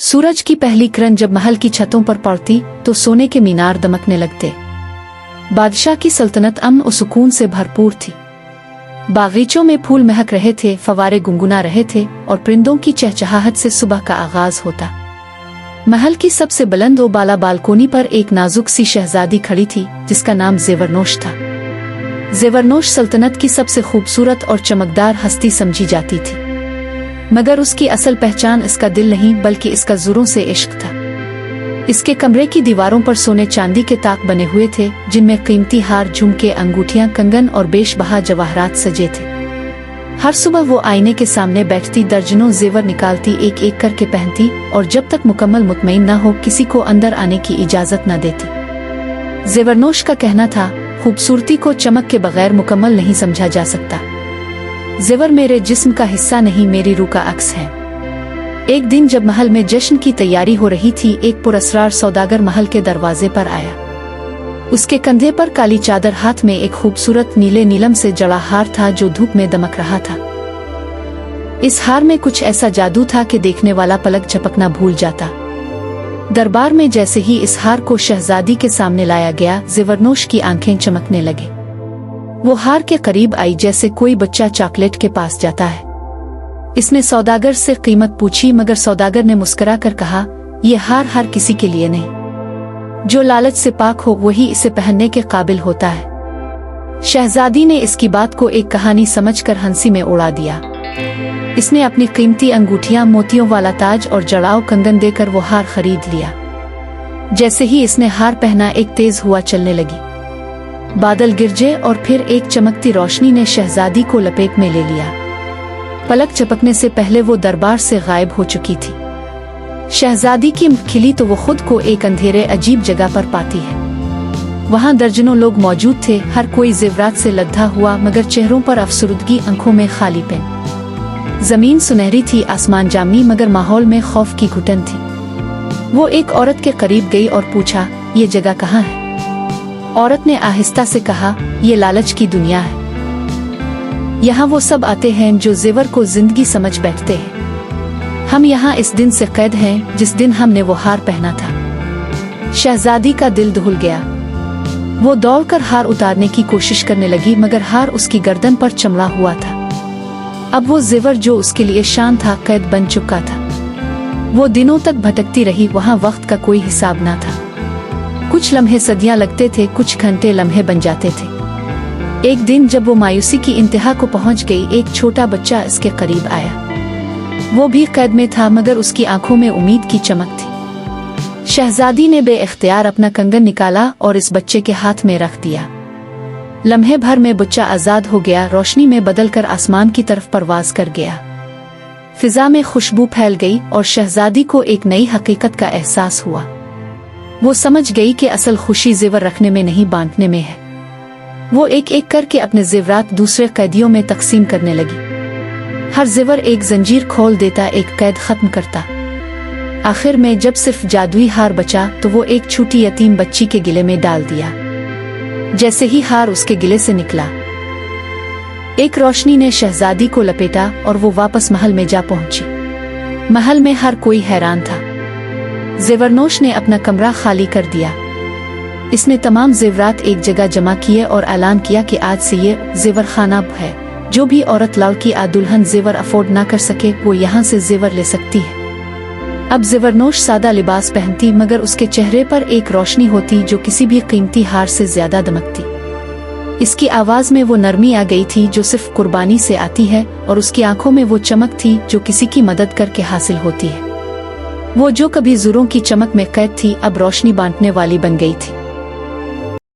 सूरज की पहली किरण जब महल की छतों पर पड़ती तो सोने के मीनार दमकने लगते। बादशाह की सल्तनत अमन और सुकून से भरपूर थी। बागीचों में फूल महक रहे थे, फवारे गुनगुना रहे थे और परिंदों की चहचहाहट से सुबह का आगाज होता। महल की सबसे बुलंद और बाला बालकोनी पर एक नाजुक सी शहजादी खड़ी थी जिसका नाम ज़ेवरनोश था। ज़ेवरनोश सल्तनत की सबसे खूबसूरत और चमकदार हस्ती समझी जाती थी, मगर उसकी असल पहचान इसका दिल नहीं बल्कि इसका ज़ुरों से इश्क था। इसके कमरे की दीवारों पर सोने चांदी के ताक बने हुए थे जिनमें कीमती हार, झुमके, अंगूठियां, कंगन और बेशबहा जवाहरात सजे थे। हर सुबह वो आईने के सामने बैठती, दर्जनों जेवर निकालती, एक एक करके पहनती और जब तक मुकम्मल मुतमईन न हो किसी को अंदर आने की इजाजत न देती। ज़ेवरनोश का कहना था, खूबसूरती को चमक के बगैर मुकम्मल नहीं समझा जा सकता। ज़ेवर मेरे जिस्म का हिस्सा नहीं, मेरी रूह का अक्स है। एक दिन जब महल में जश्न की तैयारी हो रही थी, एक पुरअसरार सौदागर महल के दरवाजे पर आया। उसके कंधे पर काली चादर, हाथ में एक खूबसूरत नीले नीलम से जड़ा हार था जो धूप में दमक रहा था। इस हार में कुछ ऐसा जादू था कि देखने वाला पलक झपकना भूल जाता। दरबार में जैसे ही इस हार को शहजादी के सामने लाया गया, ज़ेवरनोश की आंखें चमकने लगे। वो हार के करीब आई जैसे कोई बच्चा चॉकलेट के पास जाता है। इसने सौदागर से कीमत पूछी, मगर सौदागर ने मुस्कुरा कर कहा, यह हार हर किसी के लिए नहीं, जो लालच से पाक हो वही इसे पहनने के काबिल होता है। शहजादी ने इसकी बात को एक कहानी समझकर हंसी में उड़ा दिया। इसने अपनी कीमती अंगूठियां, मोतियों वाला ताज और जड़ाव कंगन देकर वो हार खरीद लिया। जैसे ही इसने हार पहना, एक तेज हुआ चलने लगी। बादल गिरजे और फिर एक चमकती रोशनी ने शहजादी को लपेट में ले लिया। पलक झपकने से पहले वो दरबार से गायब हो चुकी थी। शहजादी की खिली तो वो खुद को एक अंधेरे अजीब जगह पर पाती है। वहाँ दर्जनों लोग मौजूद थे, हर कोई ज़ेवरात से लद्दा हुआ, मगर चेहरों पर अफसुर्दगी, आंखों में खालीपन। जमीन सुनहरी थी, आसमान जामी, मगर माहौल में खौफ की घुटन थी। वो एक औरत के करीब गई और पूछा, ये जगह कहाँ है? औरत ने आहिस्ता से कहा, ये लालच की दुनिया है। यहाँ वो सब आते हैं जो ज़ेवर को जिंदगी समझ बैठते हैं। हम यहाँ इस दिन से कैद हैं जिस दिन हमने वो हार पहना था। शहजादी का दिल दहल गया। वो दौड़कर हार उतारने की कोशिश करने लगी, मगर हार उसकी गर्दन पर चमड़ा हुआ था। अब वो ज़ेवर जो उसके लिए शान था, कैद बन चुका था। वो दिनों तक भटकती रही, वहाँ वक्त का कोई हिसाब ना था। कुछ लम्हे सदियां लगते थे, कुछ घंटे लम्हे बन जाते थे। एक दिन जब वो मायूसी की इंतहा को पहुंच गई, एक छोटा बच्चा इसके करीब आया। वो भी कैद में था, मगर उसकी आंखों में उम्मीद की चमक थी। शहजादी ने बेइख्तियार अपना कंगन निकाला और इस बच्चे के हाथ में रख दिया। लम्हे भर में बच्चा आजाद हो गया, रोशनी में बदलकर आसमान की तरफ परवाज कर गया। फिजा में खुशबू फैल गई और शहजादी को एक नई हकीकत का एहसास हुआ। वो समझ गई कि असल खुशी ज़ेवर रखने में नहीं, बांटने में है। वो एक एक करके अपने ज़ेवरात दूसरे कैदियों में तकसीम करने लगी। हर ज़ेवर एक जंजीर खोल देता, एक कैद खत्म करता। आखिर में जब सिर्फ जादुई हार बचा तो वो एक छोटी यतीम बच्ची के गिले में डाल दिया। जैसे ही हार उसके गिले से निकला, एक रोशनी ने शहजादी को लपेटा और वो वापस महल में जा पहुंची। महल में हर कोई हैरान था। ज़ेवरनोश ने अपना कमरा खाली कर दिया। इसने तमाम ज़ेवरात एक जगह जमा किए और ऐलान किया कि आज से ये ज़ेवर खाना है। जो भी औरत लड़की या दुल्हन ज़ेवर अफोर्ड ना कर सके वो यहाँ से ज़ेवर ले सकती है। अब ज़ेवरनोश सादा लिबास पहनती, मगर उसके चेहरे पर एक रोशनी होती जो किसी भी कीमती हार से ज्यादा दमकती। इसकी आवाज में वो नरमी आ गई थी जो सिर्फ कुर्बानी से आती है, और उसकी आंखों में वो चमक थी जो किसी की मदद करके हासिल होती है। वो जो कभी ज़ुरों की चमक में कैद थी, अब रोशनी बांटने वाली बन गई थी।